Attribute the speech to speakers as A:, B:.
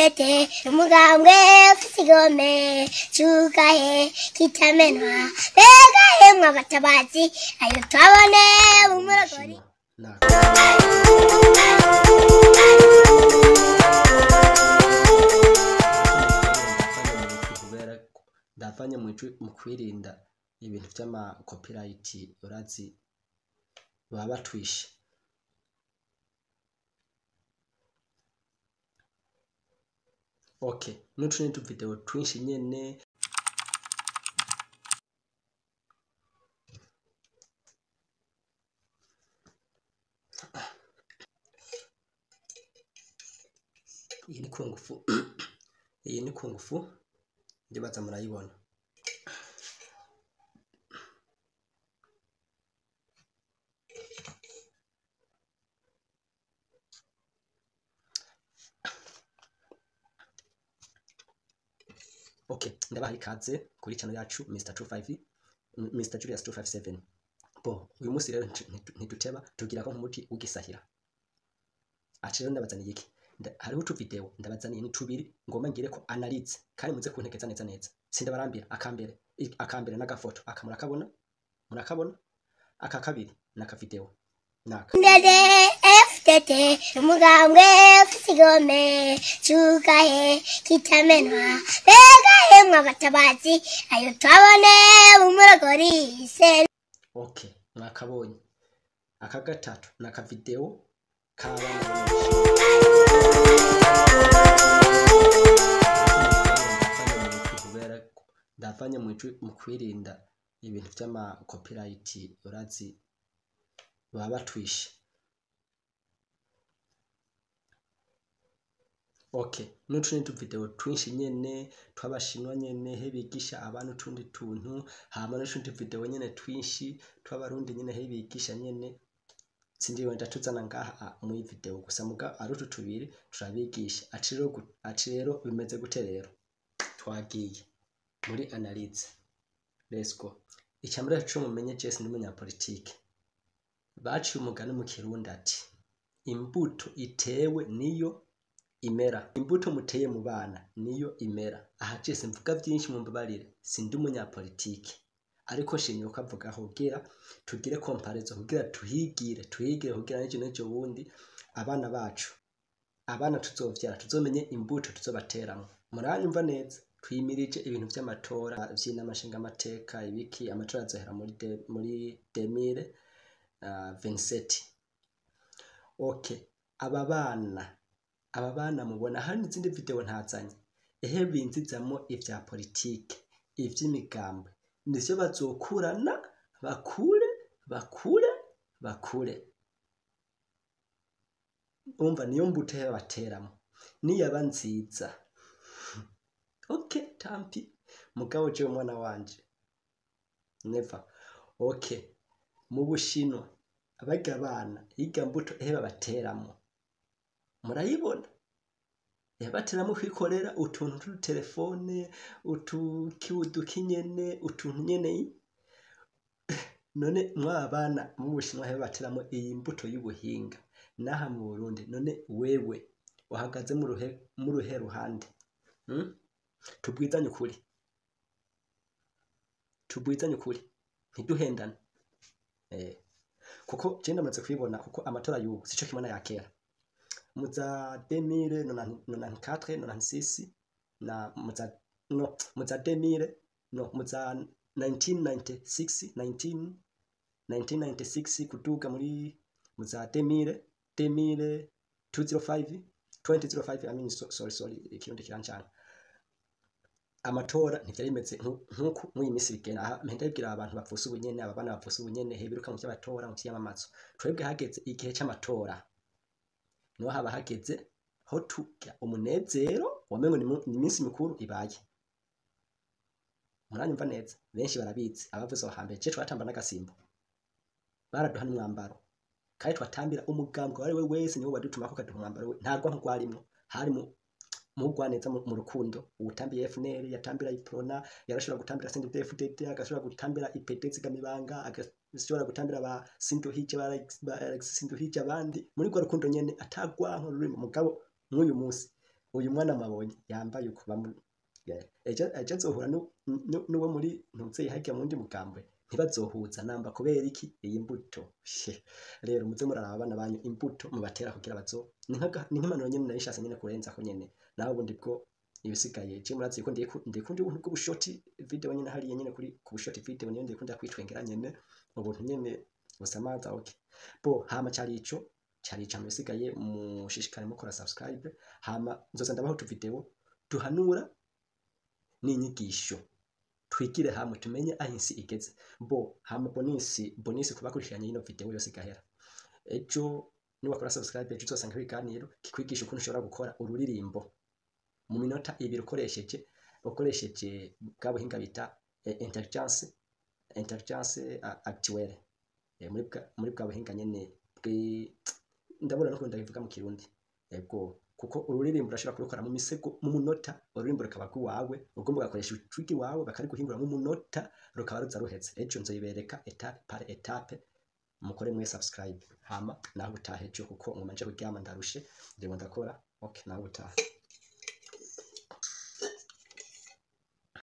A: FTT umugambwe usigome cugahe kitamenwa bega hemwa batabazi ayo twabone umuragori
B: ndafanya mu kwirinda ibintu by'ama copyright urazi baba twishe. Okay, n'utundi tu video twinshi nyene iyi ni kungufu ndibaza murayibona. Okay, ndabaha ikaze kuri channel yacu Mr. Julius 257. Bo, uyu munsi rero ntiduteba tugira ko nk'umuti ugisahira. Aci rero ndabazaniye iki? Hariho utu video ndabazaniye ni tubiri ngoma ngire ko analyze kandi muze kuntekeza neza. Sindabarambira akambere n'agafoto akamura murakabona aka kabiri n'aka video naka
A: FTT umugambwe usigome cugahe kitamenwa bega hemwa batabazi ayo twabone umuragori se.
B: Okay, mwakabonye aka gatatu n'aka video kabana ndafanya mu kwirinda ibintu by'ama copyright urazi baba twishe. Okay, n'utundi tu video twinshi nyene twabashinwa nyene hebigisha abantu tundi tuntu hama n'utundi video nyene twinshi twabarundi nyene hebigisha nyene sindiwe ndatuzana ngaha mu video gusa muga ari utu tubiri turabigisha. Aci rero bimeze gute rero? Twagiye muri analyze. Let's go. Icambere cyo mumenye Jesse n'umunyapolitike baciye umugani mu Kirundi ati imbuto itewe niyo imera. Imbuto muteye mu bana niyo imera. Aha Jesse mvuga byinshi mu mbabarire sindi umunyapolitike ariko shimye uko avuga kugira tugire comparison kugira tuhigire kugira n'icyo wundi abana bacu tuzovyara tuzomenye imbuto tuzobateramo. Muranyumva neza? Twimirije ibintu by'amatora by'inamashinga amateka ibiki amatora azohera muri 2027. Okay, aba bana mubona hari izindi video ntazanye ehe binzizamo ivya politike ivy'imigambo nivyo bazokurana bakure umva niyo mbuto yabateramo niyaba nziza. Okay, tampi mugabo je umwana wanje never. Okay, mu Bushinwa abaga bana iga mbuto ehe babateramo murayibona yabateramo kwikorera utuntu tu telefone utukinyene utuntu nyene none mwabana mu Bushinwa ehe bateramo iyi mbuto y'ubuhinga naha mu Burundi none wewe uhagaze mu ruhe ruhande tubwizanye ukuri ntiduhendane kuko je ndamaze kwibona kuko amatora y'ubu sico kimwe na yakera muza 2094 96 na muza 1996 kuduga muri muza 2005 2005 I mean sorry ikirundi kiranchana amatora ntivyarimeze nkuko mu imisi bigena. Aha mpendabwira abantu bapfusa ubunyene abana bapfusa ubunyene hebiruka mu cy'abatora mu cy'amamazo. Twebwe hageze igihe cy'amatora no haba hageze ho tuka umunezero wamengo ni iminsi mikuru ibaye. Muranyumva neza benshi barabizi abavuze bahambere je twatamba n'agasimbo baraduha n'umwambaro kandi twatambira umugambwe wari we wese niwo badutuma ko kaduha umwambaro ntabwo nk'urwarimo harimo mugwaneza mu rukundo ubutambiye FNL yatambira iprona yarashobora gutambira CNDD-FDD agashobora gutambira IPD zigamibanga agashobora gutambira ba Sinduhije abandi muri gwa rukundo nyene atagwanko ruri mu mugabo nk'uyu munsi uyu mwana mabonye yambaye ukuba ejo azohura n'uwo muri ntuzeye hajya mu ndi mugambwe ntibazohuza namba kubera iki iyi mbuto rero muze muraraba abana banyu imbuto mubatera kugira bazo ni nk'impanuro nyene narishatse nyene kurenza ko nyene naho ubundi bwo ibisigaye je murazi ko ndikundi ubuntu bw'ubushoti video nyene hariye nyene kuri ku bushoti video nyene ndikunda kwitwengera nyene ubuntu nyene busamaza okay bo hama cyari cyane bisigaye mushishikare mukora subscribe hama nzoza ndabaho tu video duhanura n'inyigisho twigire hamwe tumenye ahinsi igeze bo hama bonisi kubakurikiranye ino video yose gahera ejo niwakora subscribe ejo uzosanga ibiganiro kikwigisha ukuntu ushobora gukora ururirimbo mu minota 2 ukoresheje bwa buhinga bita intelligence actuelle muri bwa buhinga nyene ndabona no ndabivuga mu kirundi yego kuko ururirimbo urashobora kurukora mu misego mu munota ururirimbo rukaba rwawe ugomba ugakoresha utwigi wawe bakari guhingura mu munota rukaba ruza ruhetse ejo nzoyibereka etape par etape mukore mwe subscribe hama naho utahe cyo kuko mwumanje kuryama ndarushe ndimo ndakora okay naho utahe